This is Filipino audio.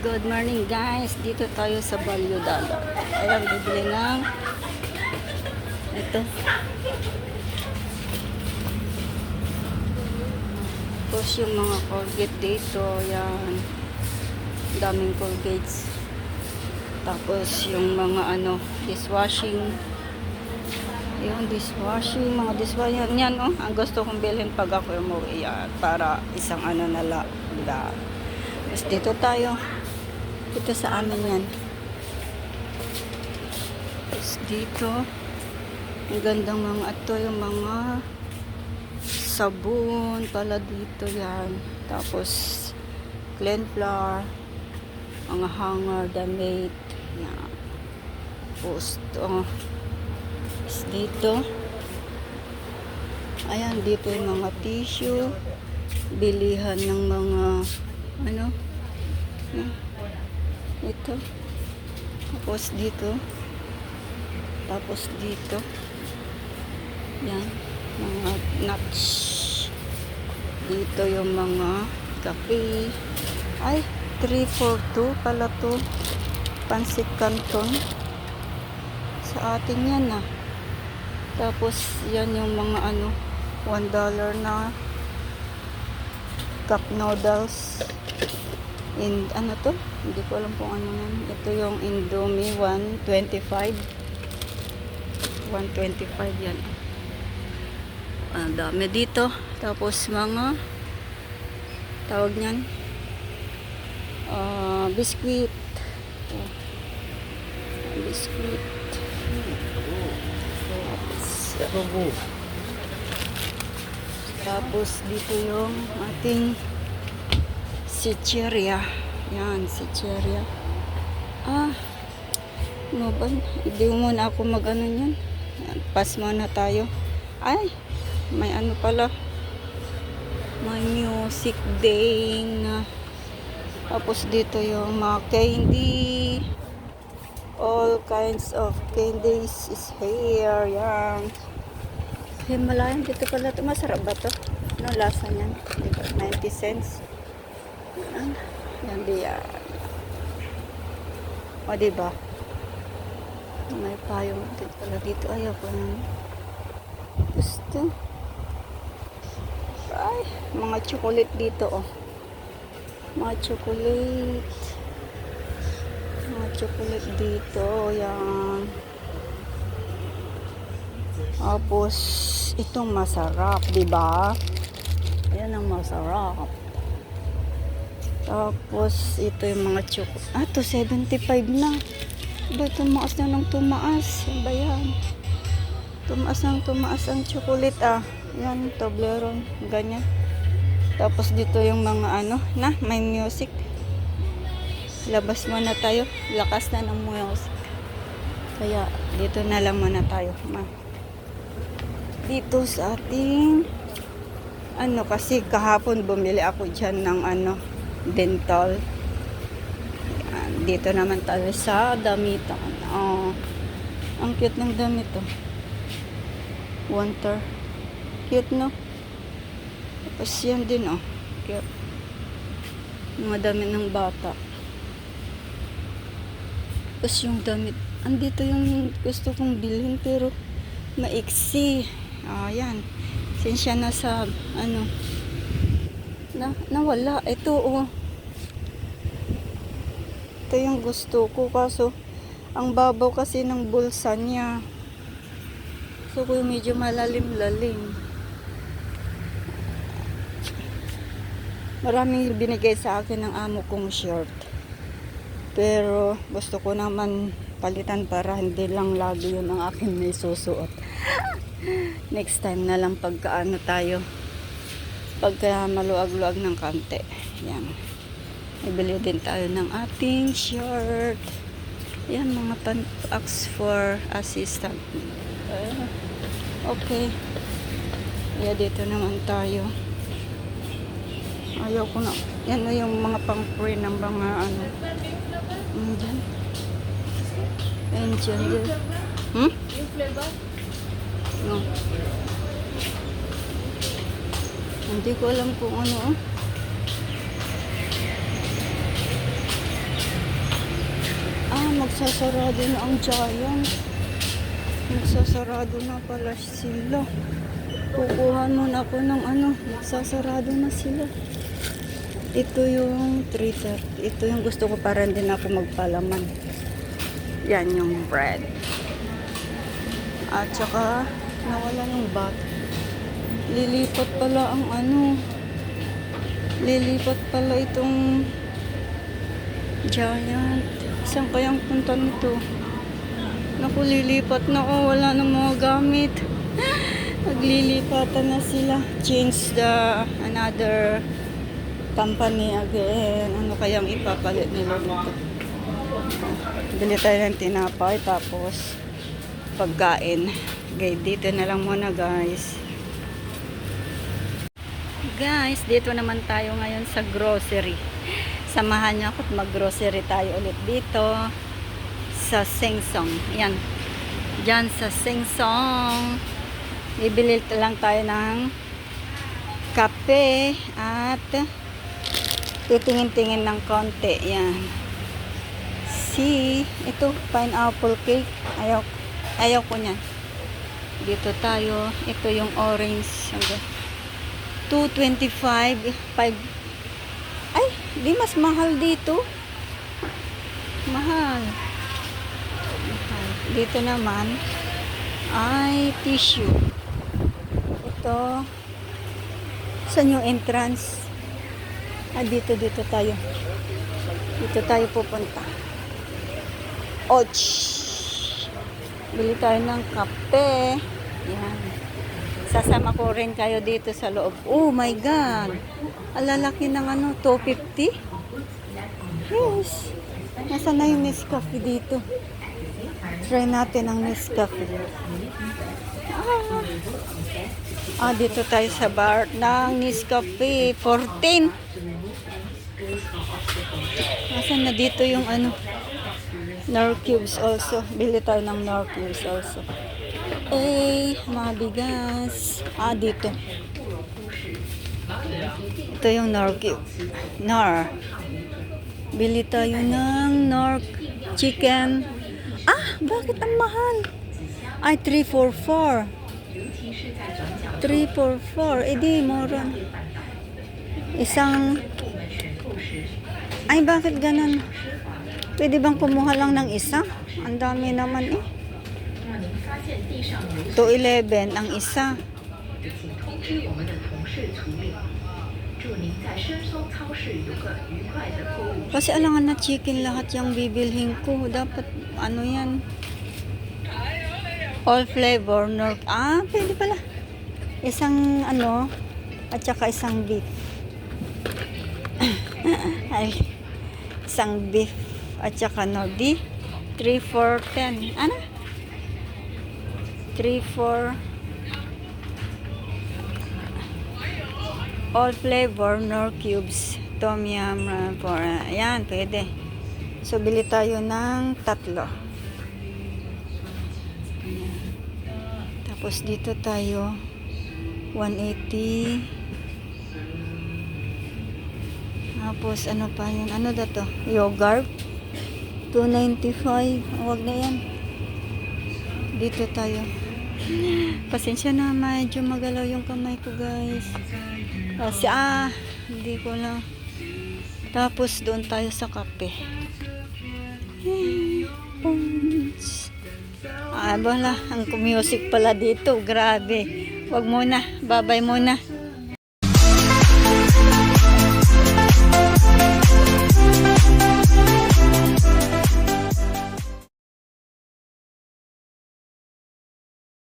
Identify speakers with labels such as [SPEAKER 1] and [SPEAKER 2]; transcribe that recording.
[SPEAKER 1] Good morning guys. Dito tayo sa Value Dollar. Ayan, bibili ng ito. Tapos yung mga Colgate dito. Ayan. Daming Colgates. Tapos yung mga dishwashing. Ayan, dishwashing. Mga dishwashing. Yan, oh. Ang gusto kong bilhin pag ako umuwi. Yan. Para isang na lang. Tapos dito tayo. Ito sa amin yan. Tapos dito, ang gandang mga ito, yung mga sabon pala dito yan. Tapos, clean flour, mga hanger, damit. Yan. Tapos dito, ayan, dito yung mga tissue, bilihan ng mga, ito. Tapos dito. Yan. Mga nuts. Dito yung mga kape. Ay, 342 pala to. Pansit Canton. Sa atin yan ah. Tapos yan yung mga $1 na cup noodles. In to? Hindi ko alam kung ano yan. Ito yung Indomie 125 yan. Ang dami dito. Tapos mga tawag nyan biskuit. Biskuit. Tapos dito yung ating chicheria. Yan, chicheria. Ano ba? Hindi muna ako yan. Yan, pass muna tayo. Ay, may pala. May music day na. Tapos dito yung mga candy. All kinds of candies is here. Yan. Himalayan dito pala ito. Masarap ba ito? Ano lasa niyan? 90 cents. Yan diyan. O diba? May payong din pala dito. Ayaw ko na. Gusto. Ay, mga chocolate dito oh. Mga chocolate. Mga chocolate dito. Yan. Tapos itong masarap, diba? Ayan ang masarap. Tapos, ito yung mga chocolate. Ito, 75 na. Ba, tumaas na ng tumaas. Ba yan? Tumaas ang chocolate, Yan, Toblerone. Ganyan. Tapos, dito yung mga may music. Labas muna tayo. Lakas na ng music. Kaya, dito na lang muna tayo. Dito sa ating, kasi kahapon bumili ako dyan ng dental. Yan. Dito naman tayo sa damitan. Ang cute ng damit winter. Cute no? Tapos yan din cute. Mga damit ng bata. Tapos yung damit. Andito yung gusto kong bilhin pero maiksi. Yan. Sinsya na sa nawala. Ito ito yung gusto ko kaso ang babaw kasi ng bulsa niya. So ko medyo malalim-lalim. Maraming binigay sa akin ng amo kong short. Pero gusto ko naman palitan para hindi lang lagi yun ang akin may susuot. Next time na lang pagka tayo. Pagka maluag-luag ng kante. Yan. Ibili din tayo ng ating shirt. Yan, mga pants for assistant. Okay. Yeah, dito naman tayo. Ayaw ko na. Yan na yung mga pang-free ng mga dyan. And dyan.
[SPEAKER 2] Yung flavor?
[SPEAKER 1] No. Hindi ko alam kung ano. magsasarado na ang Giant. Magsasarado na pala sila. Kukuha muna ako ng magsasarado na sila. Ito yung 330. Ito yung gusto ko para din ako magpalaman. Yan yung bread. At saka, nawala yung bat. Lilipat pala ang lilipat pala itong Giant. Saan kayang punta nito? Naku, lilipat na wala ng mga gamit. Naglilipatan na sila. Change the another company again. Ano kayang ipapalit nila dito? Bili tayo ng tinapay tapos pagkain. Okay, dito na lang muna guys. Guys, dito naman tayo ngayon sa grocery. Samahan niyo ako at mag-grocery tayo ulit dito sa Sengsong. Yan. Diyan sa Sengsong. Bibili lang tayo ng kape at titingin-tingin ng konti. Yan. Ito, pineapple cake. Ayaw ko niyan. Dito tayo. Ito yung orange. 225. 5. Ay, di mas mahal dito. Mahal. Dito naman ay tissue. Ito. Saan yung entrance? Dito tayo. Dito tayo pupunta. Och! Bili tayo ng kape. Yan. Sasama ko rin kayo dito sa loob. Oh my God! Alalaki ng 250? Yes! Nasaan na yung Nescafe dito? Try natin ang Nescafe. Dito tayo sa bar ng Nescafe. 14. Nasaan na dito yung Nor cubes also. Bili tayo ng Nor cubes also. Mga bigas. Dito. Ito yung Nor cube. Nor. Bili tayo ng Nor chicken. Bakit ang mahal? 344. 344. Di, moron. Bakit ganun? Pwede bang kumuha lang ng isa? Ang dami naman 211 ang isa. Kasi alangan na chicken lahat yung bibilhin ko. Dapat yan. All flavor. Pwede pala. Isang at saka isang beef. Isang beef at saka Nordi. 3 for 10. 3 for all flavor Nor cubes. Tom yum for ayan, pwede. So bili tayo ng 3. Tapos dito tayo 180. Tapos pa yun? To? Yogurt 295. Huwag na yan. Dito tayo. Pasensya na, medyo magalaw yung kamay ko guys. Kasi hindi ko na. Tapos doon tayo sa kape. Wala, ang music pala dito. Grabe. Wag muna. Babay muna.